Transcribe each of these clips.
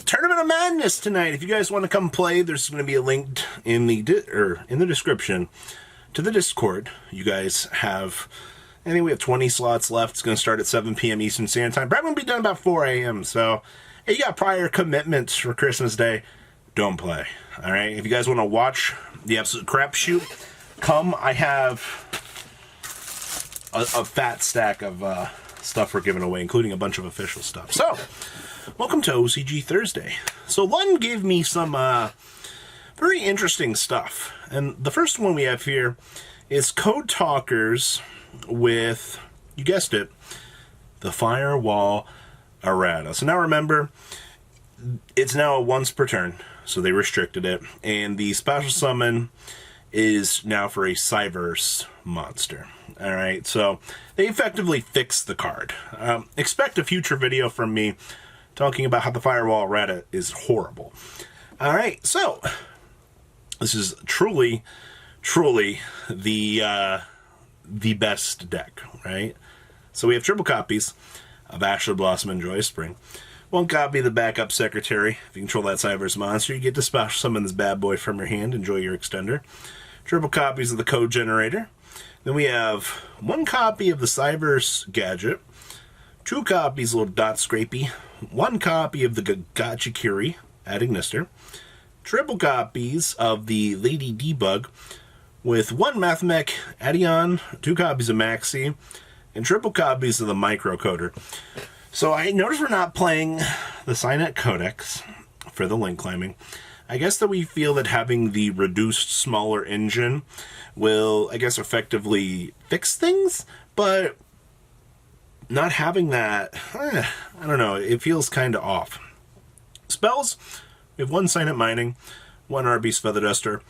Tournament of Madness tonight. If you guys want to come play, there's going to be a link in the description to the Discord. You guys have, we have 20 slots left. It's going to start at 7 p.m. Eastern Standard Time. Probably going to be done about 4 a.m. So, if you got prior commitments for Christmas Day, don't play. All right. If you guys want to watch the absolute crapshoot, come. I have a fat stack of stuff we're giving away, including a bunch of official stuff. So, welcome to OCG Thursday. So, Lund gave me some very interesting stuff. And the first one we have here is Code Talkers with, you guessed it, the Firewall Errata. So now remember, it's now a once per turn, so they restricted it. And the special summon is now for a Cyberse monster. Alright, so they effectively fixed the card. Expect a future video from me talking about how the Firewall Errata is horrible. Alright, so this is truly the best deck, right? So we have triple copies of Ashlar Blossom and Joyous Spring. One copy of the backup secretary. If you control that Cyberse monster, you get to special summon this bad boy from your hand. Enjoy your extender. Triple copies of the code generator. Then we have one copy of the Cyberse gadget. Two copies of Little Dot Scrapey. One copy of the Gachikiri at Ignister. Triple copies of the Lady Debug with one Mathmech Adion, two copies of Maxi, and triple copies of the Microcoder. So I notice we're not playing the Cynet Codex for the link climbing. I guess that we feel that having the reduced, smaller engine will, I guess, effectively fix things, but not having that, I don't know, it feels kind of off. Spells, we have one Cynet Mining, one Arby's Feather Duster,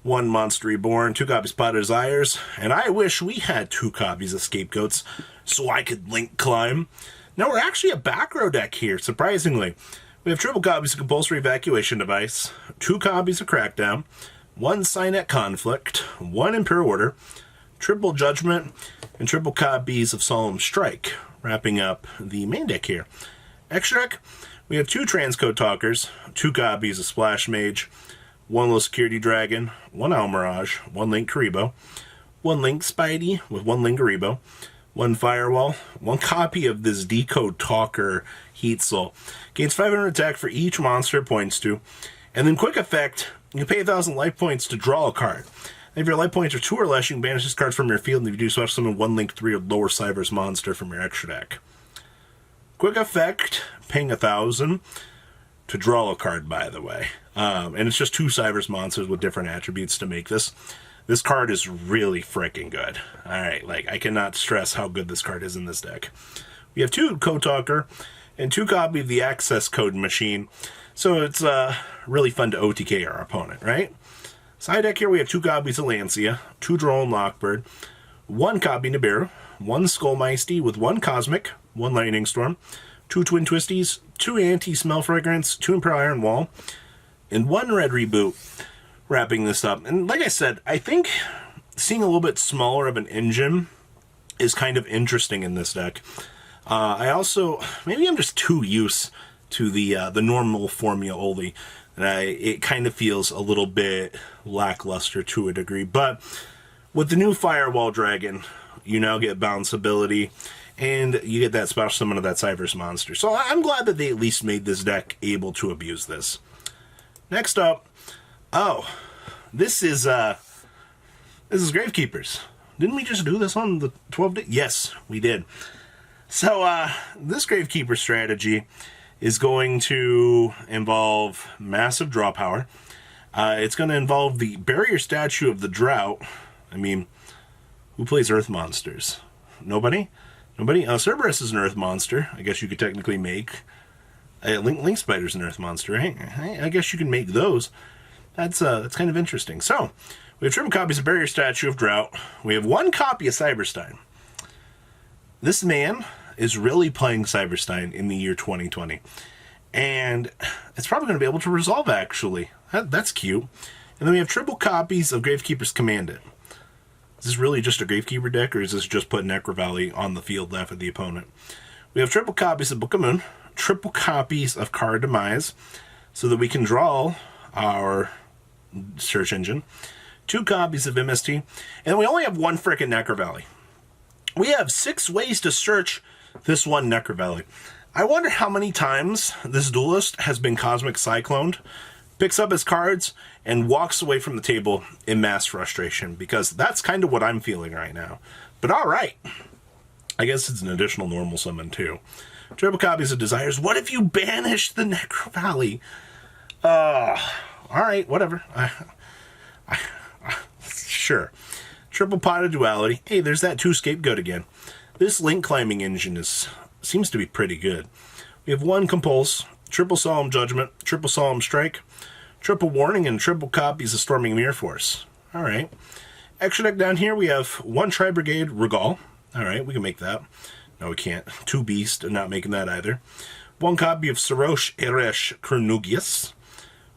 one Monster Reborn, two copies Pot of Desires, and I wish we had two copies of Scapegoats so I could link climb. Now we're actually a back row deck here, surprisingly. We have triple copies of Compulsory Evacuation Device, two copies of Crackdown, one Cynet Conflict, one Imperial Order, triple Judgment, and triple copies of Solemn Strike, wrapping up the main deck here. Extra deck, we have two Transcode Talkers, two copies of Splash Mage, one Low Security Dragon, one Owl Mirage, one Link Karibo, one Link Spidey with one Link Karibo, one Firewall, one copy of this Decode Talker Heat Soul. Gains 500 attack for each monster it points to. And then quick effect, you pay 1,000 life points to draw a card. If your life points are 2 or less, you can banish this card from your field, and if you do, special summon one Link 3 or lower Cyberse monster from your extra deck. Quick effect, paying 1,000 to draw a card, by the way. And it's just 2 Cyberse monsters with different attributes to make this. This card is really freaking good. Alright, I cannot stress how good this card is in this deck. We have 2 Code Talker and 2 copy of the Access Code Machine. So it's really fun to OTK our opponent, right? Side deck here we have 2 copies of Lancia, 2 Drone Lockbird, 1 copy Nibiru, 1 Skullmeisty with 1 Cosmic, 1 Lightning Storm, 2 Twin Twisties, 2 Anti-Smell Fragrance, 2 Imperial Iron Wall, and 1 Red Reboot, wrapping this up. And like I said, I think seeing a little bit smaller of an engine is kind of interesting in this deck. I also, maybe I'm just too used to the normal formula only, and it kind of feels a little bit lackluster to a degree. But with the new Firewall Dragon, you now get bounce ability, and you get that special summon of that Cyberse monster. So I'm glad that they at least made this deck able to abuse this. Next up, this is Gravekeepers. Didn't we just do this on the 12th day? Yes, we did. So this Gravekeeper strategy is going to involve massive draw power. It's going to involve the Barrier Statue of the Drought. I mean, who plays Earth monsters? Nobody? Nobody? Cerberus is an Earth monster. I guess you could technically make. Link Spider's an Earth monster, right? I guess you can make those. That's kind of interesting. So, we have triple copies of Barrier Statue of Drought. We have 1 copy of Cyberstein. This man is really playing Cyberstein in the year 2020. And it's probably going to be able to resolve, actually. That's cute. And then we have triple copies of Gravekeepers Commanded. Is this really just a Gravekeeper deck, or is this just put Necro Valley on the field left of the opponent? We have triple copies of Book of Moon, triple copies of Card Demise, so that we can draw our search engine, 2 copies of MST, and we only have 1 frickin' Necro Valley. We have 6 ways to search this one Necro Valley. I wonder how many times this duelist has been Cosmic Cycloned, picks up his cards, and walks away from the table in mass frustration, because that's kind of what I'm feeling right now. But alright. I guess it's an additional normal summon, too. Triple copies of Desires. What if you banish the Necro Valley? Alright, whatever. Sure. Triple pot of Duality. Hey, there's that 2 Scapegoat again. This link climbing engine seems to be pretty good. We have 1 Compulse, triple Solemn Judgment, triple Solemn Strike, triple Warning, and triple copies of Storming Mirror Force. Alright. Extra deck down here, we have 1 Tri-Brigade Regal. Alright, we can make that. No, we can't. 2 Beast, not making that either. 1 copy of Sarosh Eresh Kernugius.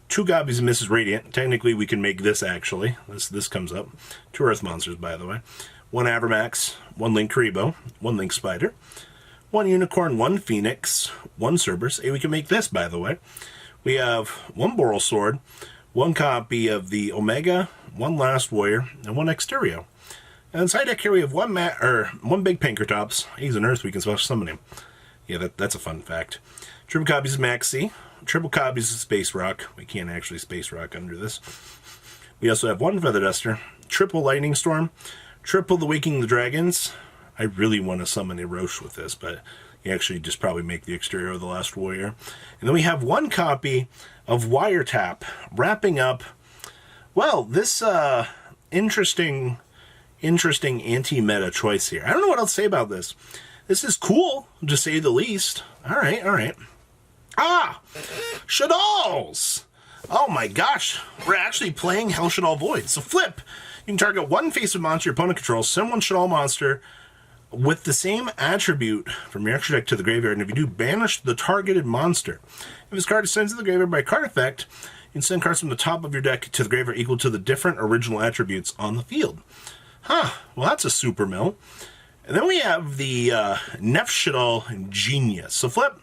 2 copies of Mrs. Radiant. Technically, we can make this, actually. This comes up. 2 Earth Monsters, by the way. 1 Avermax, 1 Link Karibo, 1 Link Spider, 1 Unicorn, 1 Phoenix, 1 Cerberus. Hey, we can make this, by the way. We have 1 Boral Sword, 1 copy of the Omega, 1 Last Warrior, and 1 Exterio. And inside deck here we have 1 big Pankratops. He's an Earth, we can special summon him. Yeah, that's a fun fact. Triple copies of Maxi, triple copies of Space Rock. We can't actually Space Rock under this. We also have 1 Feather Duster, triple Lightning Storm, triple the Waking the Dragons. I really want to summon a Roche with this, but you actually just probably make the exterior of the Last Warrior. And then we have 1 copy of Wiretap, wrapping up, well, this interesting anti-meta choice here. I don't know what else to say about this. This is cool, to say the least. Alright. Shaddolls! Oh my gosh, we're actually playing Hell Shaddoll Void. So flip, you can target 1 face of monster your opponent controls, send 1 Shaddoll monster with the same attribute from your extra deck to the graveyard, and if you do, banish the targeted monster. If this card is sent to the graveyard by card effect, you can send cards from the top of your deck to the graveyard equal to the different original attributes on the field. Well that's a super mill. And then we have the Nef Shaddoll Genius. So flip,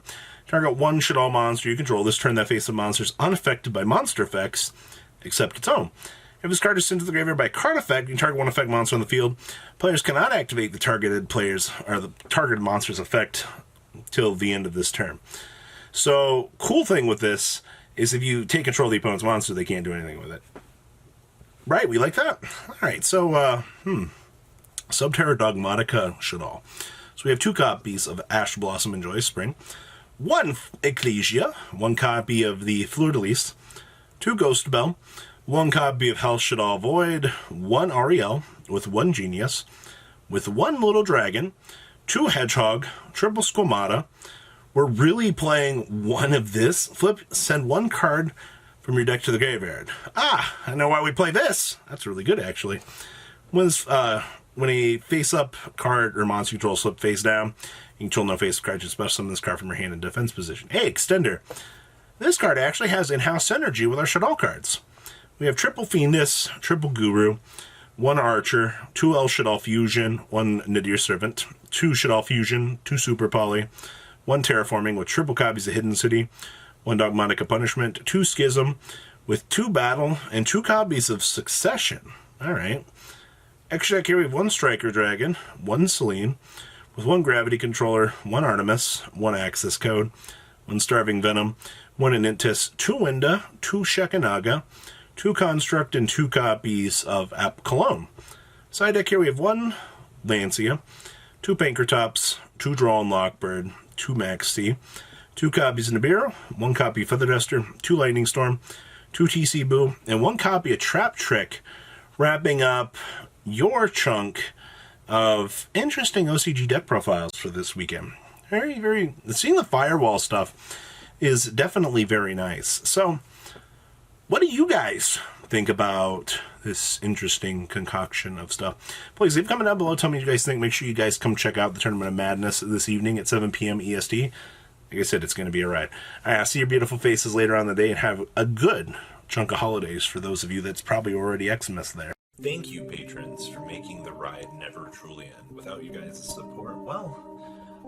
target 1 Shaddoll monster you control. This turn that face of monster is unaffected by monster effects, except its own. If this card is sent to the graveyard by card effect, you can target 1 effect monster on the field. Players cannot activate the targeted players or the targeted monster's effect till the end of this turn. So, cool thing with this is if you take control of the opponent's monster, they can't do anything with it. Right, we like that? Alright, so, Subterror Dogmatica Shaddoll. So we have 2 copies of Ash Blossom and Joyous Spring, 1 Ecclesia, 1 copy of the Fleur de Lis, 2 Ghost Bell, 1 copy of Hell Shaddoll Void, 1 Ariel with 1 Genius, with 1 Little Dragon, 2 Hedgehog, triple Squamata. We're really playing 1 of this. Flip, send 1 card from your deck to the graveyard. I know why we play this. That's really good, actually. When a face-up card or monster you control flip face down, you control no face-up card, just special summon this card from your hand in defense position. Hey, Extender. This card actually has in-house synergy with our Shaddoll cards. We have triple Fiendus, triple Guru, 1 Archer, 2 El Shaddoll Fusion, 1 Nadir Servant, 2 Shaddoll Fusion, 2 Super Poly, 1 Terraforming with triple copies of Hidden City, 1 Dogmatica Punishment, 2 Schism, with 2 Battle, and 2 copies of Succession. Alright. Extra deck here we have 1 Striker Dragon, 1 Selene, with 1 Gravity Controller, 1 Artemis, 1 Access Code, 1 Starving Venom, 1 Anintis, 2 Winda, 2 Shekanaga, 2 Construct, and 2 copies of App Cologne. Side deck here we have 1 Lancia, 2 Pankratops, 2 Draw and Lockbird, 2 Maxi, 2 copies of Nibiru, 1 copy of Feather Duster, 2 Lightning Storm, 2 TC Boo, and 1 copy of Trap Trick, wrapping up your chunk of interesting OCG deck profiles for this weekend. Seeing the Firewall stuff is definitely very nice. So, what do you guys think about this interesting concoction of stuff? Please leave a comment down below. Tell me what you guys think. Make sure you guys come check out the Tournament of Madness this evening at 7 p.m. EST. Like I said, it's going to be a ride. I'll see your beautiful faces later on in the day, and have a good chunk of holidays for those of you that's probably already Xmas there. Thank you, patrons, for making the ride never truly end. Without you guys' support, well,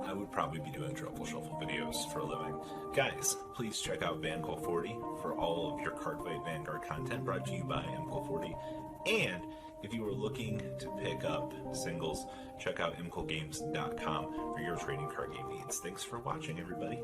I would probably be doing Truffle Shuffle videos for a living. Guys, please check out VanCall40 for all of your Cardfight Vanguard content brought to you by MCall40. And if you are looking to pick up singles, check out mcallgames.com for your trading card game needs. Thanks for watching, everybody.